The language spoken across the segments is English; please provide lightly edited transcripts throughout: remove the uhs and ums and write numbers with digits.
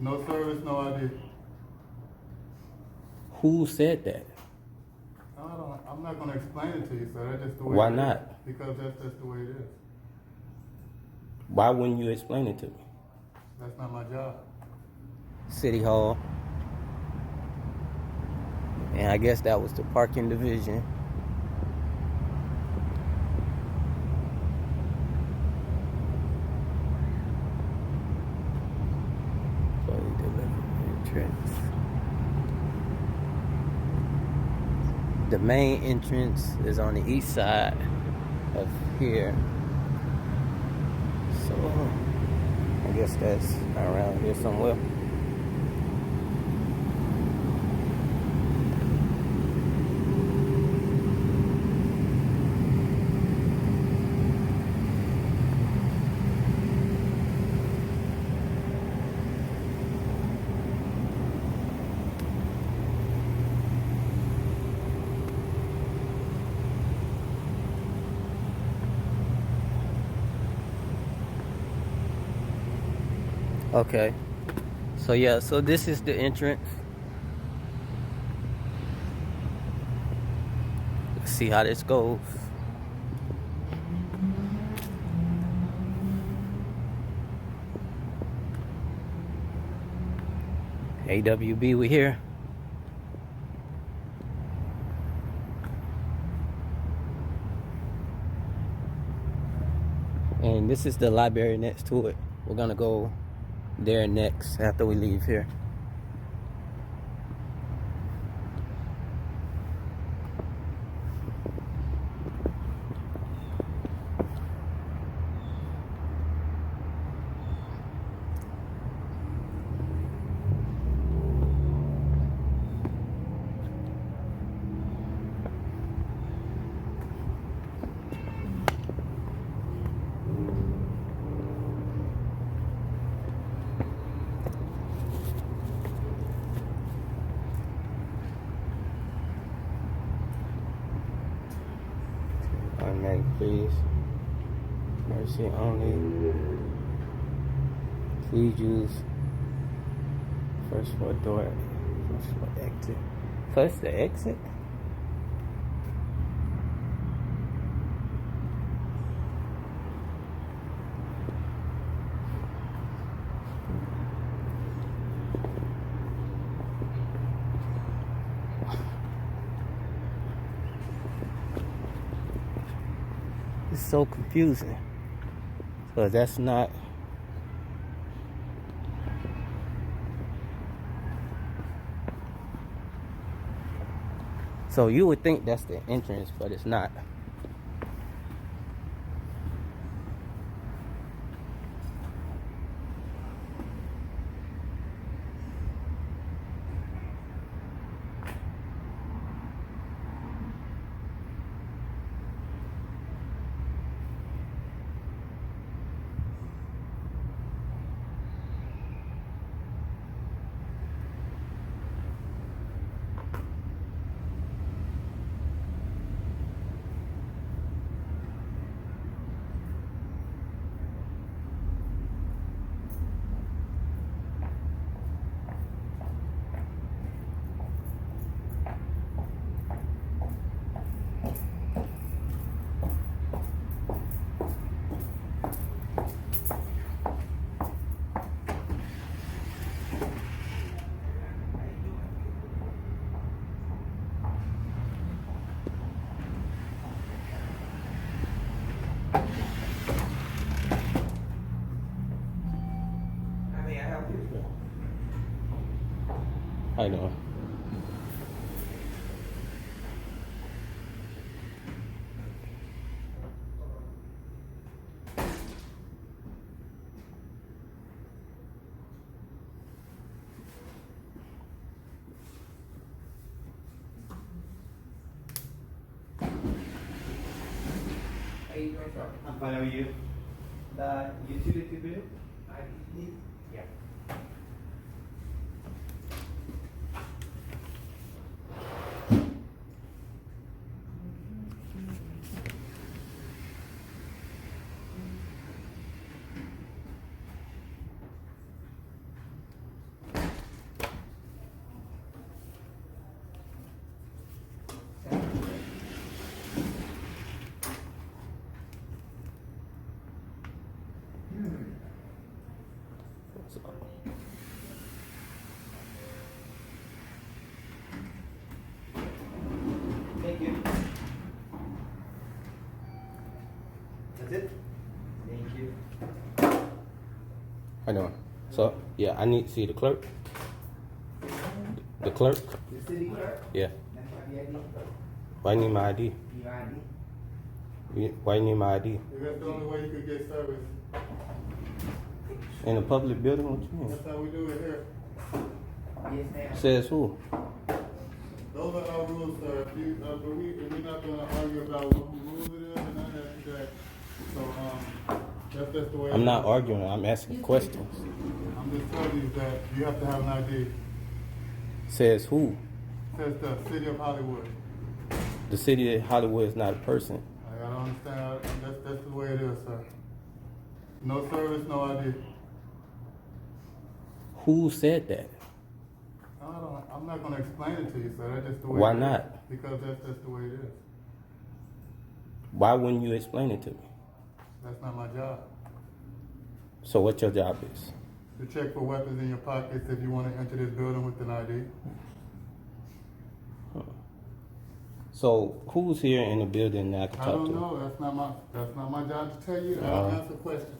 No service, no ID. Who said that? I'm not going to explain it to you, sir. That's just the way Why it is. not? Because that's just the way it is. Why wouldn't you explain it to me? That's not my job. City Hall. And I guess that was the parking division. Fully delivered entrance. The main entrance is on the east side of here. So I guess that's around here somewhere. Okay. So yeah, so this is the entrance. Let's see how this goes. AWB, we here. And this is the library next to it. We're gonna go there next after we leave here. Automatic, please. Mercy only. Please use first floor door. First floor exit. First the exit? It's so confusing. So that's not. So you would think that's the entrance, but it's not. I know. I'm fine with you. The utility bill, I need. Yeah. I know. So yeah, I need to see the clerk. The clerk? The city clerk? Yeah. That's my ID. Why you need my ID? Your ID. Why you need my ID? That's the only way you could get service. In a public building? What you mean? That's how we do it here. Yes, ma'am. Says who? Those are our rules, sir. If we're not gonna argue about what rules it is and none of that today. So, that's the way. I'm not arguing. I'm asking questions. I'm just telling you that you have to have an ID. Says who? Says the city of Hollywood. The city of Hollywood is not a person. I don't understand. That's the way it is, sir. No service, no ID. Who said that? I'm not gonna explain it to you, sir. That's just the way. Why it is. not? Because that's just the way it is. Why wouldn't you explain it to me? That's not my job. So what your job is? To check for weapons in your pockets if you want to enter this building with an ID. So who's here in the building that I can I talk don't to? know. That's not my job to tell you. I don't answer questions.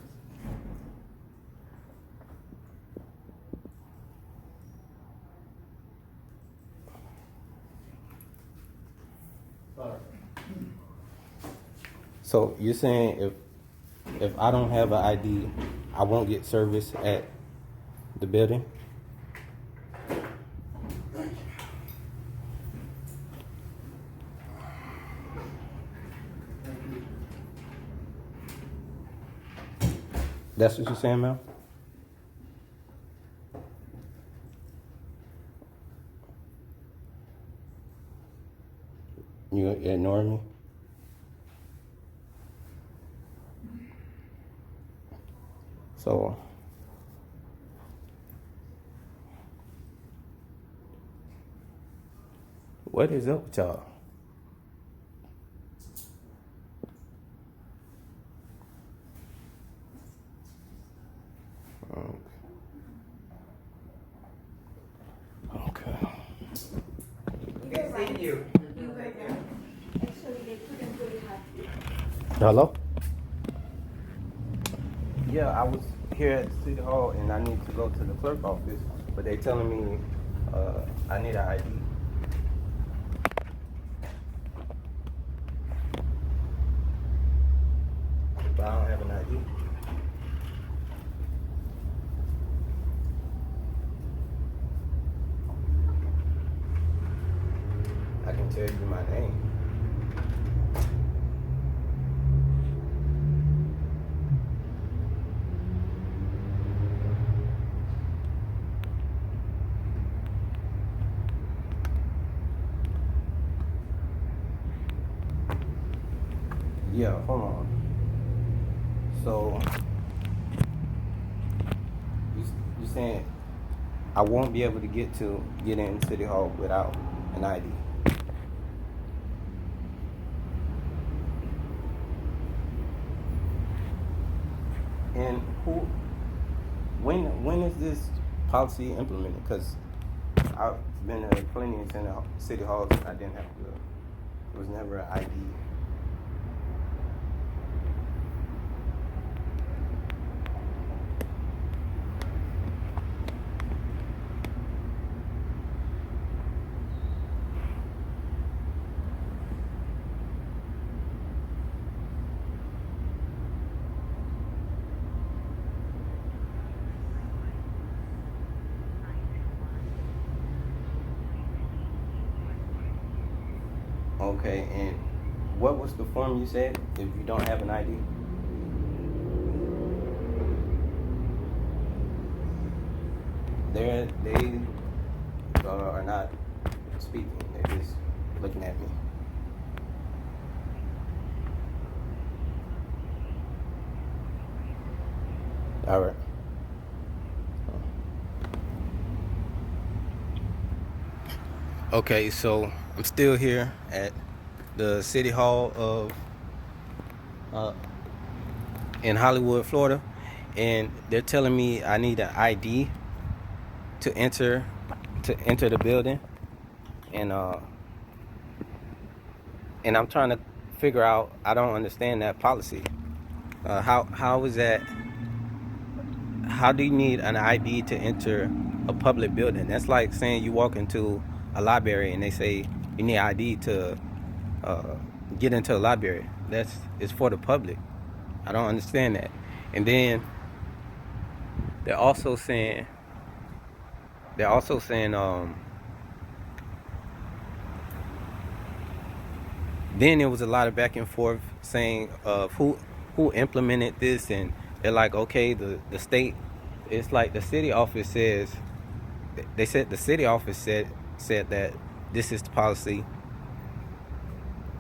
Sorry. So you're saying if I don't have an ID, I won't get service at the building? That's what you're saying, ma'am? You ignoring me? So, what is up with y'all? Okay. Okay, thank you. Actually, they couldn't really have Hello? Yeah, I was here at the City Hall and I need to go to the clerk office, but they telling me I need an ID. But I don't have an ID. I can tell you my name. Yeah, hold on. So, you saying I won't be able to get in City Hall without an ID? And when is this policy implemented? Because I've been to plenty of city halls and I didn't have to. It was never an ID. Okay, and what was the form you said if you don't have an ID? They are not speaking. They're just looking at me. All right. Okay, so I'm still here at the City Hall of in Hollywood, Florida, and they're telling me I need an ID to enter the building, and I'm trying to figure out. I don't understand that policy. How is that? how do you need an ID to enter a public building? That's like saying you walk into a library and they say you need ID to get into a library. It's for the public. I don't understand that. And then they're also saying then there was a lot of back and forth saying who implemented this, and they're like, okay, the state, it's like the city office says, they said the city office said that this is the policy,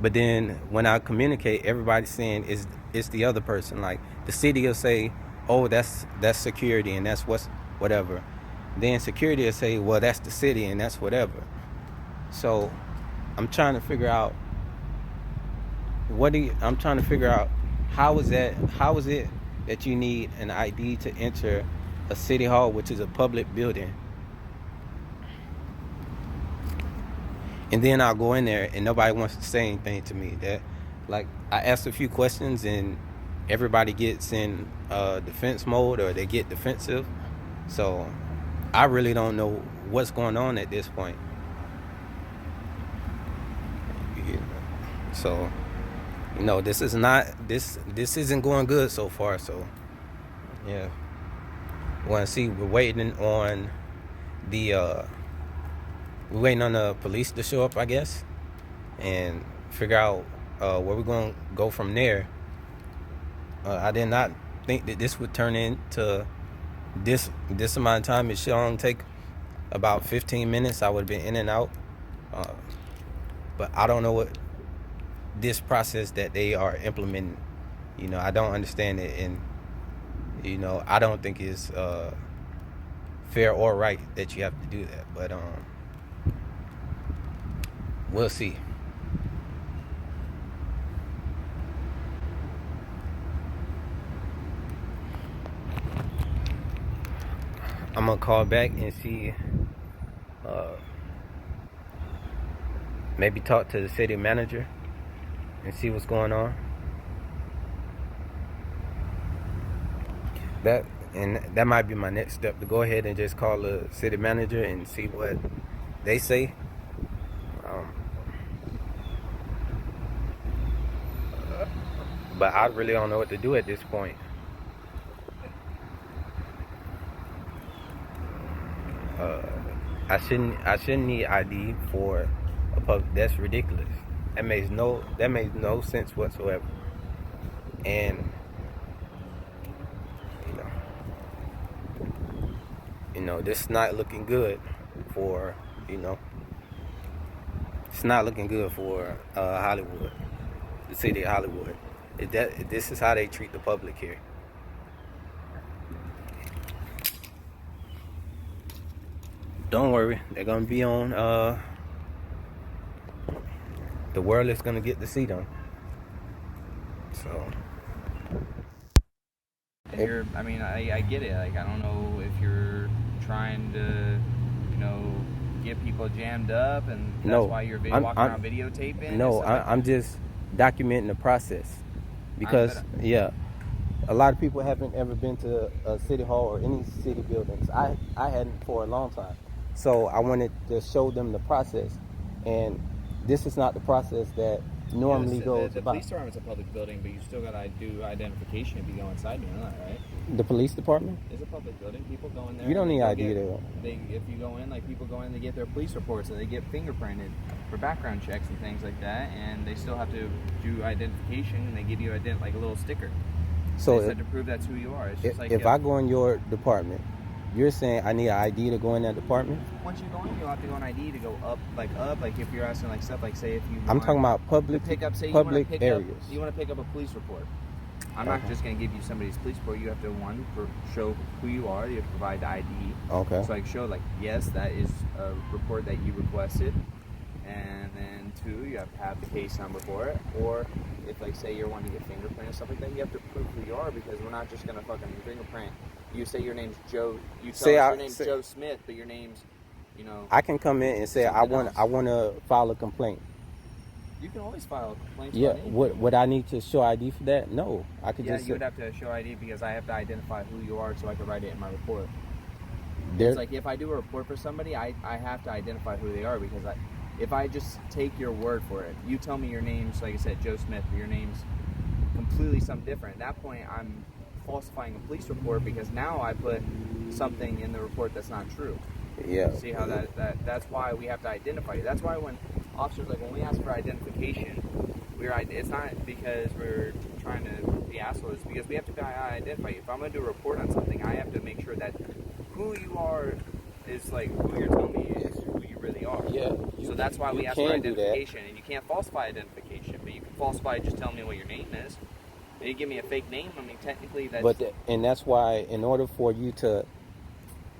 but then when I communicate, everybody's saying it's the other person. Like the city will say, oh, that's security and that's whatever. Then security will say, well, that's the city and that's whatever. So I'm trying to figure out how is it that you need an ID to enter a city hall, which is a public building, and then I'll go in there and nobody wants to say anything to me. That, like, I asked a few questions and everybody gets in defense mode, or they get defensive. So I really don't know what's going on at this point. So, this isn't going good so far. So yeah, want to see. We're waiting on the police to show up, I guess, and figure out where we're going to go from there. I did not think that this would turn into this amount of time. It should only take about 15 minutes. I would have been in and out, but I don't know what this process that they are implementing. I don't understand it, and I don't think it's fair or right that you have to do that. But we'll see. I'm gonna call back and see, maybe talk to the city manager and see what's going on. That might be my next step, to go ahead and just call the city manager and see what they say. But I really don't know what to do at this point. I shouldn't need ID for a public. That's ridiculous. That makes no sense whatsoever. And this is not looking good for it's not looking good for Hollywood, the city of Hollywood. This is how they treat the public here. Don't worry, they're gonna be on. The world is gonna get to see them. So. I get it. Like, I don't know if you're trying to, get people jammed up, and that's why you're walking around videotaping. No, I'm just documenting the process, because a lot of people haven't ever been to a city hall or any city buildings. I hadn't for a long time, so I wanted to show them the process, and this is not the process that normally goes the about. Police department's a public building, but you still gotta do identification if you go inside. You know that, right? The police department? It's a public building. People go in there. You don't need ID to. If you go in, like, people go in, they get their police reports, and they get fingerprinted for background checks and things like that, and they still have to do identification, and they give you like a little sticker. So they have to prove that's who you are. It's just like if I go in your department, you're saying I need an ID to go in that department? Once you go in, you'll have to go an ID to go up. Like if you're asking like stuff, like say if you. I'm talking about public areas. You want to pick up a police report. I'm not just going to give you somebody's police report. You have to, one, show who you are. You have to provide the ID. Okay. So show yes, that is a report that you requested. And then two, you have to have the case number for it. Or if say you're wanting to get fingerprint and stuff like that, you have to prove who you are, because we're not just going to fucking fingerprint. You say your name's Joe. You tell us your name's Joe Smith, but your name's, I can come in and say I want to file a complaint. You can always file complaints. Yeah. about anything. Would I need to show ID for that? No. I could Yeah, just. you would have to show ID because I have to identify who you are so I can write it in my report. There, It's like if I do a report for somebody, I have to identify who they are because if I just take your word for it, you tell me your name's, like I said, Joe Smith, but your name's completely something different. At that point, I'm falsifying a police report because now I put something in the report that's not true. yeah. See how that's why we have to identify you. That's why when officers, like when we ask for identification, it's not because we're trying to be assholes, it's because we have to identify you. If I'm going to do a report on something, I have to make sure that who you are is like who you're telling me is who you really are. Yeah. So that's why we you ask for can do that. identification, and you can't falsify identification, but you can falsify just telling me what your name is. If you give me a fake name, I mean technically that's. And that's why, in order for you to,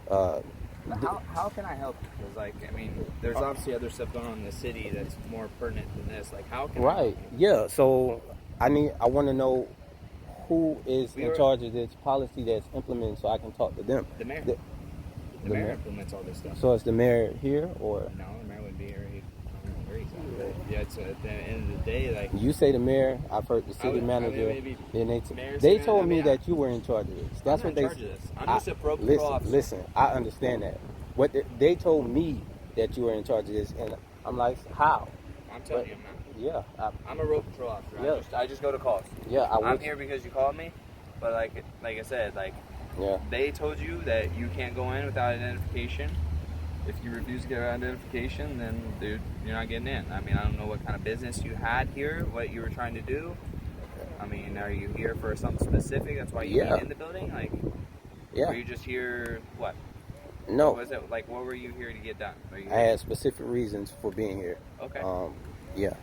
How can I help you? Because like I mean, there's obviously other stuff going on in the city that's more pertinent than this. Like how can I right? help you? Yeah. So I want to know who is in charge of this policy that's implemented, so I can talk to them. The mayor. The The mayor mayor. implements all this stuff. So is the mayor here, or No, the mayor wouldn't be here. I don't know where he's at. But yeah, it's at the end of the day, like you say the mayor? I've heard the city manager. maybe Then mayor, they city told me manager, that you were in charge of this. That's I'm what not in they. charge of this. I'm just a pro officer. Listen. I understand that. They told me that you were in charge of this, and I'm like, how? I'm telling you, I'm not. Yeah. I'm a road patrol officer. Yeah. I just go to calls. Yeah. I'm here because you called me, but like I said, like Yeah. they told you that you can't go in without identification. If you refuse to get identification, then dude, you're not getting in. I mean, I don't know what kind of business you had here, what you were trying to do. I mean, are you here for something specific? That's why you Yeah. in the building? Like, Yeah. were you just here? What? No. What was it like? What were you here to get done? Were you I had specific reasons for being here. Okay. Yeah.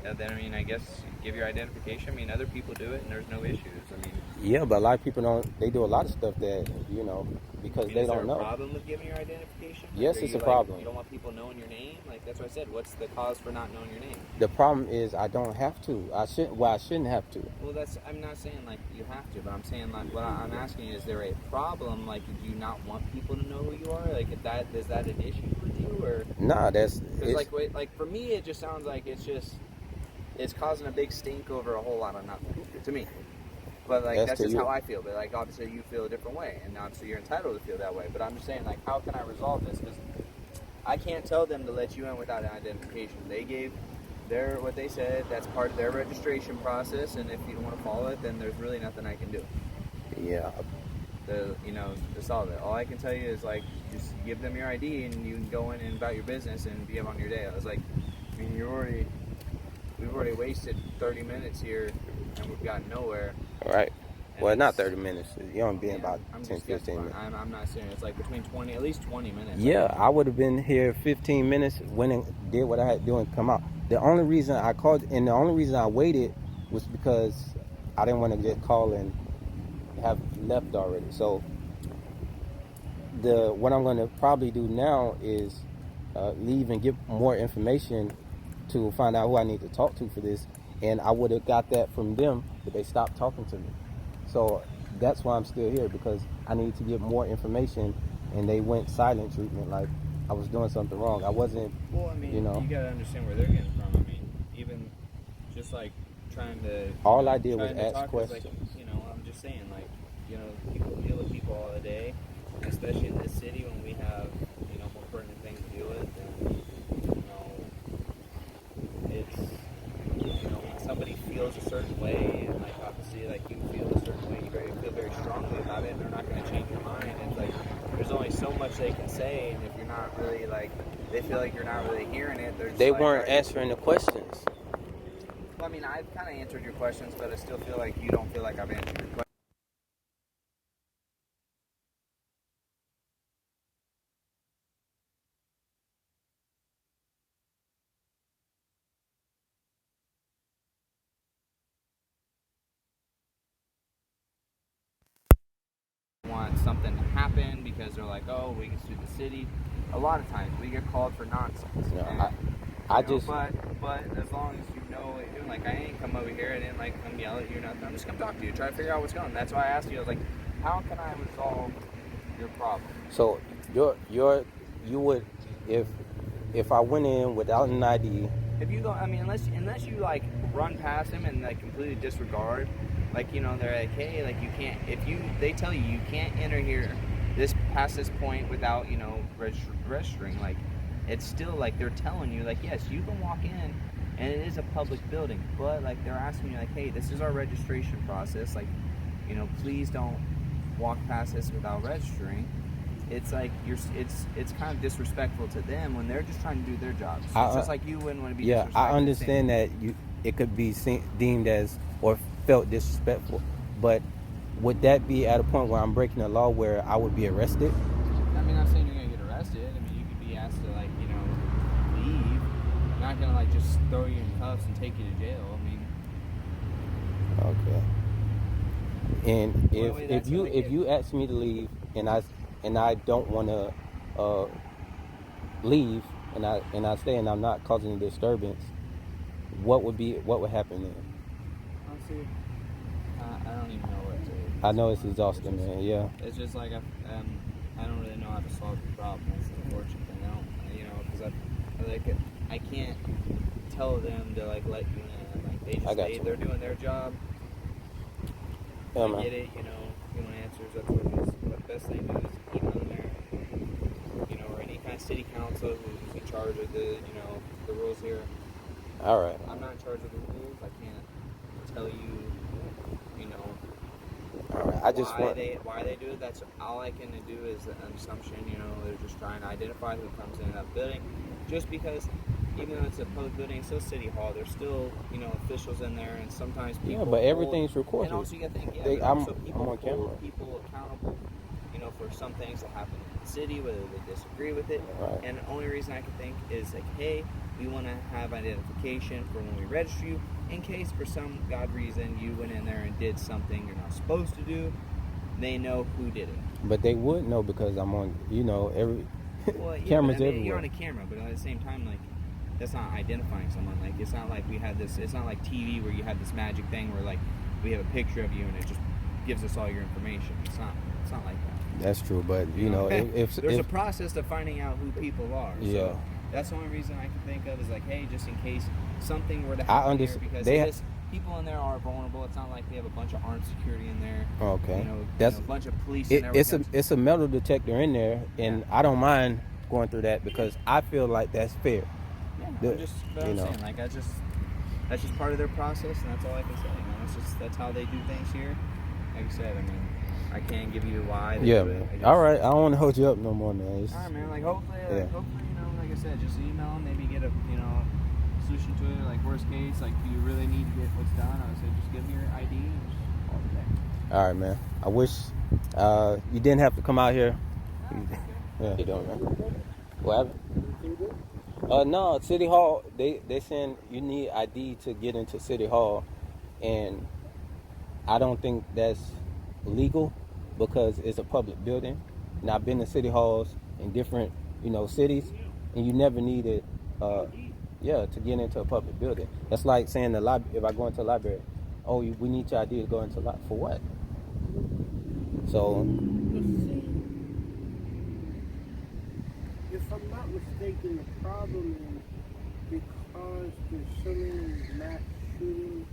And then I mean, I guess give your identification. I mean, other people do it, and there's no issues. I mean, Yeah, but a lot of people don't. They do a lot of stuff that because they is there don't a know. problem with giving your identification? Yes, Are it's you, a problem. You don't want people knowing your name. Like that's what I said. What's the cause for not knowing your name? The problem is I don't have to. I shouldn't. Well, I shouldn't have to. Well, I'm not saying like you have to, but I'm saying like what I'm asking is there a problem? Like, do you not want people to know who you are? Like, is that an issue with you or? Nah, Because like for me, it just sounds like it's causing a big stink over a whole lot of nothing to me. But like that's to just you. how I feel. But like obviously you feel a different way, and obviously you're entitled to feel that way. But I'm just saying like how can I resolve this? Because I can't tell them to let you in without an identification. They gave what they said. That's part of their registration process, and if you don't want to follow it, then there's really nothing I can do. Yeah. To solve it. All I can tell you is like just give them your ID and you can go in and about your business and be on your day. I was like, I mean, we've already wasted 30 minutes here and we've gotten nowhere. All right. And Well, not it's- 30 minutes. You only been about I'm 10, just 15 minutes. I'm not saying it's like between 20, at least 20 minutes. Yeah, I would have been here 15 minutes, went and did what I had to do and come out. The only reason I called and the only reason I waited was because I didn't want to get called and have left already. So what I'm going to probably do now is leave and get more information to find out who I need to talk to for this. And I would have got that from them, but they stopped talking to me. So that's why I'm still here, because I needed to get more information, and they went silent treatment, like I was doing something wrong. I wasn't. Well, I mean, you know. you gotta understand where they're getting from. I mean, even just like trying to. All I did was trying to ask talk is, questions. Like, I'm just saying, like, people deal with people all day, especially in this city when we have, more pertinent things to deal with. And, it's, when somebody feels a certain way, and like obviously, like you feel a certain way, you feel very strongly about it, and they're not going to change your mind. It's like there's only so much they can say, and if you're not really like, they feel like you're not really hearing it. They like, weren't answering the questions. Well, I mean, I've kind of answered your questions, but I still feel like you don't feel like I've answered your questions. Want something to happen because they're like, oh, we can sue the city. A lot of times we get called for nonsense. Yeah, And, I you know, just. but as long as you know what you're doing, like I ain't come over here, I didn't like come yell at you or nothing. I'm just come talk to you, try to figure out what's going on. That's why I asked you. I was like, how can I resolve your problem? So you would, if I went in without an ID if you go, I mean, unless you like run past them and like completely disregard, like, you know, they're like, hey, like you can't, they tell you you can't enter here past this point without, you know, registering. Like, it's still like they're telling you, like, yes, you can walk in and it is a public building, but like they're asking you, like, hey, this is our registration process, like, you know, please don't walk past this without registering. It's like it's kind of disrespectful to them when they're just trying to do their job. So it's just like you wouldn't want to be. Yeah, I disrespectful understand that it could be deemed as or felt disrespectful, but would that be at a point where I'm breaking the law where I would be arrested? I mean, I'm saying you're gonna get arrested. I mean, you could be asked to, like, you know, leave. I'm not gonna like just throw you in cuffs and take you to jail. I mean, Okay. And Well, if you ask me to leave and I don't want to leave and I stay and I'm not causing a disturbance, what would happen then? honestly, I don't even know what to. I know it's exhausting, man. Yeah. It's just like I don't really know how to solve the problem. That's the unfortunate thing. I don't, you know, because I can't tell them to like let you in. Like they're doing their job. Yeah, I man. get it, you know, you want answers, that's what it is. But the best thing to do is email them there, you know, or any kind of city council who's in charge of the, you know, the rules here. All right. I'm not in charge of the rules. I can't tell you, you know, All right. why they do it. That's all I can do is an assumption. You know, they're just trying to identify who comes in that building. Just because, even though it's a public building, it's still City Hall. There's still, you know, officials in there, and sometimes people. Yeah, but everything's recorded. And also, you got to think, I'm people on camera. hold people accountable, you know, for some things that happen in the city, whether they disagree with it. Right. And the only reason I can think is like, hey, we want to have identification for when we register you, in case for some god reason you went in there and did something you're not supposed to do. They know who did it. But they would know because I'm on, you know, every Well, yeah, cameras but, I mean, everywhere. you're on a camera, but at the same time, like, that's not identifying someone. Like, it's not like we had this. It's not like TV where you have this magic thing where like we have a picture of you and it just gives us all your information. It's not like that. That's true, but you know, if there's a process to finding out who people are. So Yeah. that's the only reason I can think of is like, hey, just in case something were to I happen understand. here, because people in there are vulnerable. It's not like they have a bunch of armed security in there. Okay. You know, That's a bunch of police. And it's a metal detector in there, and I don't mind going through that because I feel like that's fair. Yeah, I'm saying, like, that's just part of their process, and that's all I can say. You know, that's how they do things here. Like I said, I mean, I can't give you why they do it. All right. I don't want to hold you up no more, man. All right, man. Like, hopefully, Yeah. you know, like I said, just email them, maybe get a, you know, solution to it. Like, worst case, like, if you really need to get what's done, I would say just give me your ID and just call it there. All right, man. I wish you didn't have to come out here. Yeah. You doing, man? What happened? No, City Hall. They saying you need ID to get into City Hall, and I don't think that's legal because it's a public building. And I've been to City Halls in different, you know, cities, and you never needed, to get into a public building. That's like saying if I go into a library, we need your ID to go into for what? So. If I'm not mistaken, the problem is because there's so many mass shootings.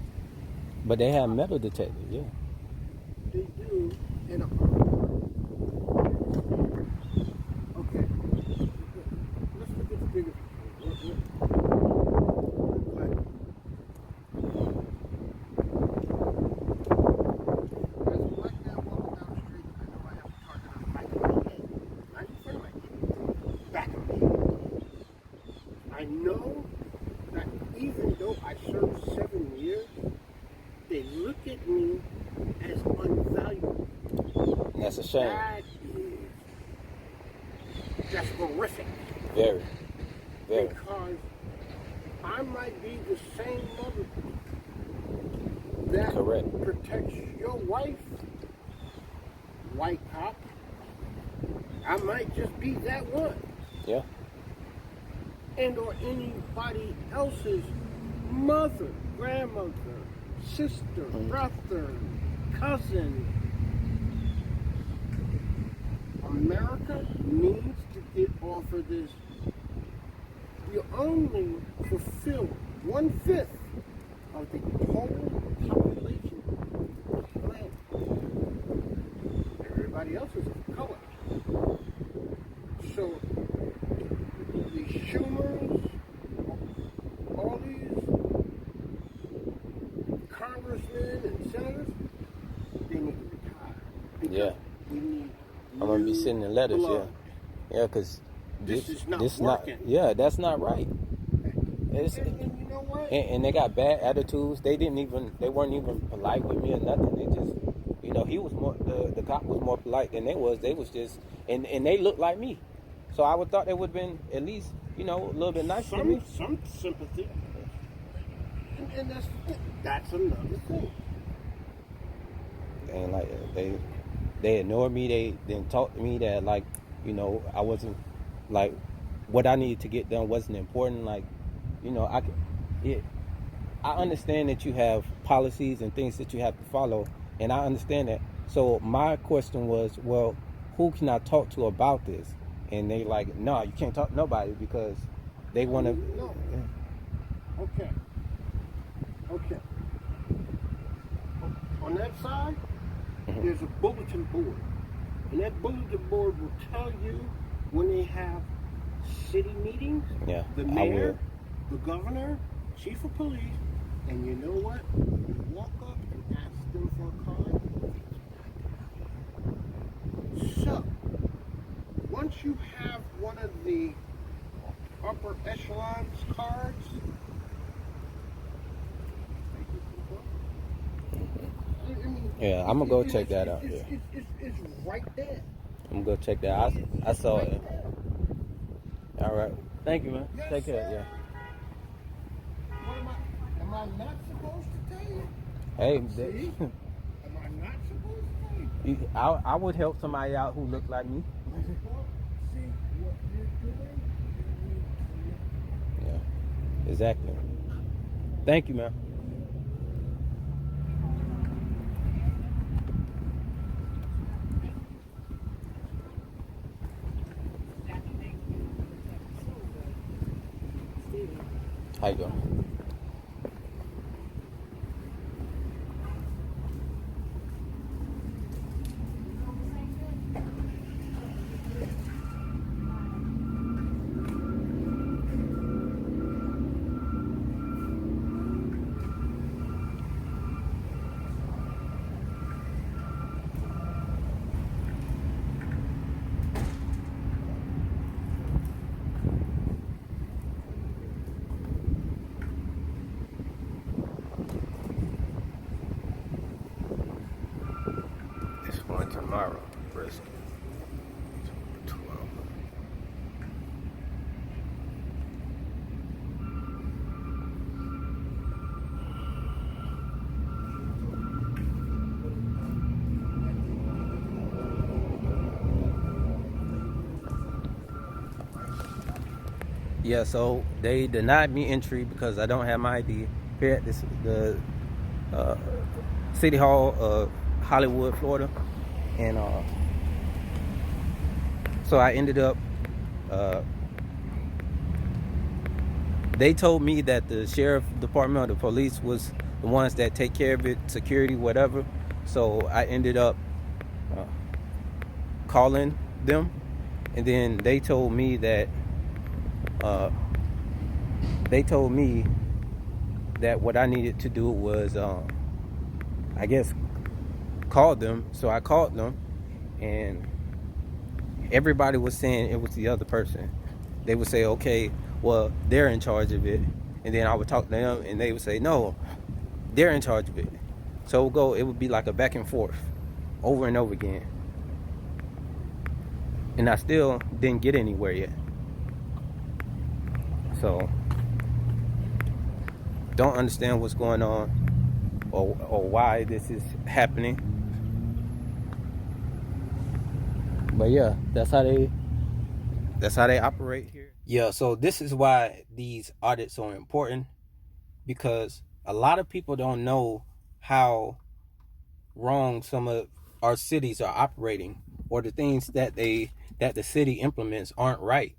But they have metal detectors, yeah. They do, and okay. Let's look at the bigger picture. As a black man walking down the street, I know I have a target on the back of my head. Not in front of my head, back of my head. I know that even though I served 7 years, they look at me as unvaluable. That's a shame. That's horrific. Very. Very. Because I might be the same mother that Correct. protects your wife, white cop. I might just be that one. Yeah. And or anybody else's mother, grandmother, sister, brother, cousin. America needs to get off of this. You're only fulfill 1/5 of the total population of the land. Everybody else is of color. So the Schumers, all these congressmen and senators, they need to retire. Because Yeah. we need I'm gonna be new sending letters. blood. Yeah, because This is not this working. yeah, that's not right. It's, And you know what? and they got bad attitudes. They weren't even polite with me or nothing. They just, he was more, the cop was more polite than they was. They was just, and they looked like me. So I would thought they would have been at least, a little bit nicer to me. Some sympathy. And that's another thing. And like they ignored me. They didn't talk to me. That like, I wasn't like what I needed to get done wasn't important. Like, I understand that you have policies and things that you have to follow, and I understand that. So my question was, well, who can I talk to about this? And they like, no, you can't talk to nobody because they want to. No. Okay. On that side, there's a bulletin board. And that bulletin board will tell you when they have city meetings, Yeah, the I mayor, will. the governor, chief of police, and you know what? You walk up and ask them for a card. So, once you have one of the upper echelon's cards, I mean, Yeah, I'm gonna go check that out. It's right there. I'm gonna go check that out. I saw Right it. there. All right. Thank you, man. Yes, Take care. sir. Yeah. What am I not supposed to tell you? Hey, See? Am I not supposed to tell you? I would help somebody out who looked like me. Well, see what you're doing? Yeah, exactly. Thank you, man. How you doing? It's for tomorrow, brisket. 12. Yeah, so they denied me entry because I don't have my ID here at the City Hall of Hollywood, Florida, and so I ended up. They told me that the sheriff department or the police was the ones that take care of it, security, whatever. So I ended up calling them, and then they told me that what I needed to do was, I guess, call them. So I called them, and everybody was saying it was the other person. They would say, okay, well, they're in charge of it. And then I would talk to them, and they would say, no, they're in charge of it. So it would be like a back and forth over and over again. And I still didn't get anywhere yet. So don't understand what's going on or why this is happening. But yeah, that's how they operate here. Yeah, so this is why these audits are important, because a lot of people don't know how wrong some of our cities are operating, or the things that the city implements aren't right.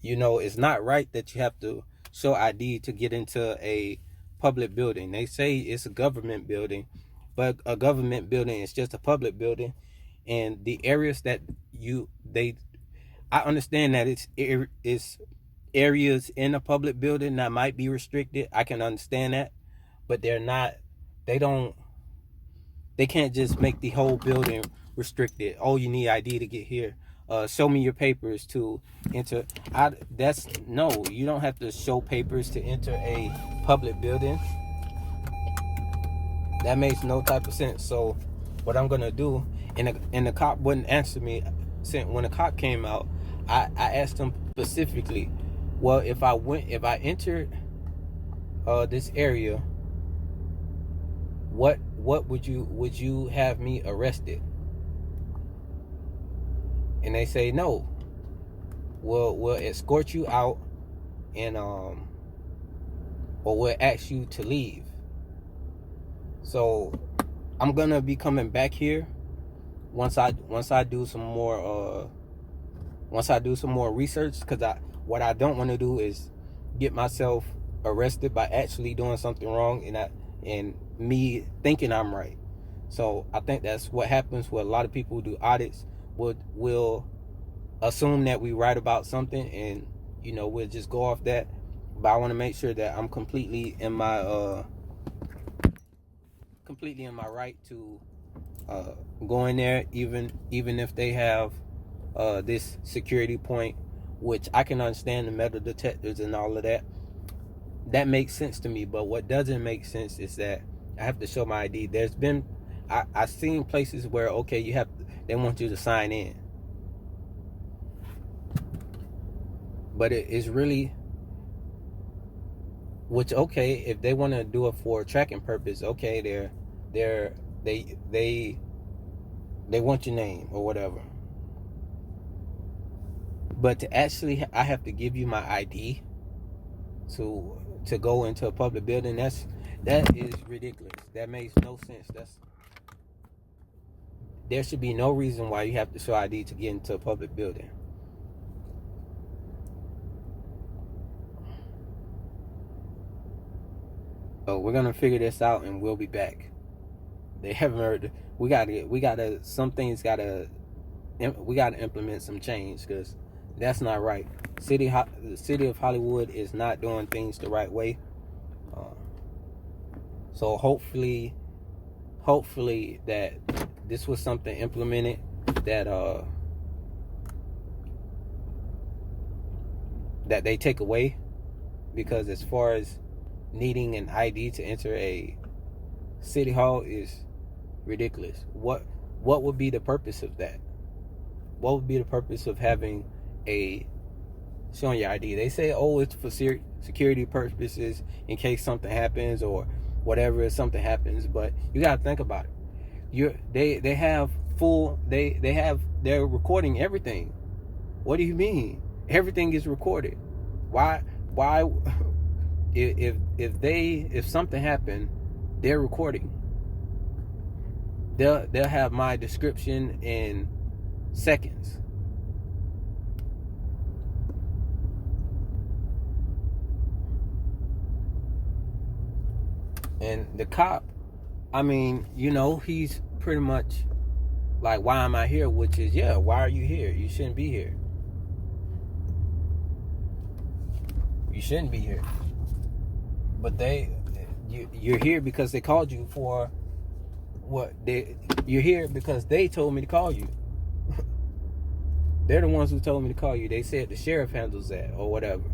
You know, it's not right that you have to show ID to get into a public building. They say it's a government building, but a government building is just a public building. And the areas that I understand that it's areas in a public building that might be restricted. I can understand that, but they're not. They don't. They can't just make the whole building restricted. Oh, you need ID to get here. Show me your papers to enter. No. You don't have to show papers to enter a public building. That makes no type of sense. So, what I'm gonna do, and the cop wouldn't answer me. When the cop came out, I asked him specifically, well, if I entered this area, what would you have me arrested? And they say no. We'll escort you out, and or we'll ask you to leave. So I'm gonna be coming back here once I do some more research, because what I don't want to do is get myself arrested by actually doing something wrong and me thinking I'm right. So I think that's what happens with a lot of people who do audits. Will assume that we right about something, and we'll just go off that. But I want to make sure that I'm completely in my right to go in there, even if they have this security point, which I can understand, the metal detectors and all of that. That makes sense to me. But what doesn't make sense is that I have to show my ID. I've seen places where, okay, they want you to sign in, but it is really, which, okay, if they want to do it for tracking purpose, okay, they want your name or whatever. But to actually, I have to give you my ID to go into a public building. That is ridiculous. That makes no sense. There should be no reason why you have to show ID to get into a public building. So we're gonna figure this out, and we'll be back. They haven't heard. We gotta. Some things we gotta implement some change, because that's not right. The city of Hollywood is not doing things the right way. So hopefully that this was something implemented that they take away, because as far as needing an ID to enter a city hall is ridiculous. What would be the purpose of that? What would be the purpose of having showing your ID? They say, oh, it's for security purposes in case something happens or whatever, if something happens. But you got to think about it. They're recording everything. What do you mean? Everything is recorded. Why if something happened, they're recording. They'll have my description in seconds. And the cop, he's pretty much like, why am I here? Which is, yeah, why are you here? You shouldn't be here. You shouldn't be here. But you're here because they called you for what? You're here because they told me to call you. They're the ones who told me to call you. They said the sheriff handles that or whatever.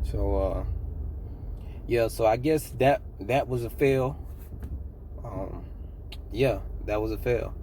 So so I guess that was a fail. That was a fail.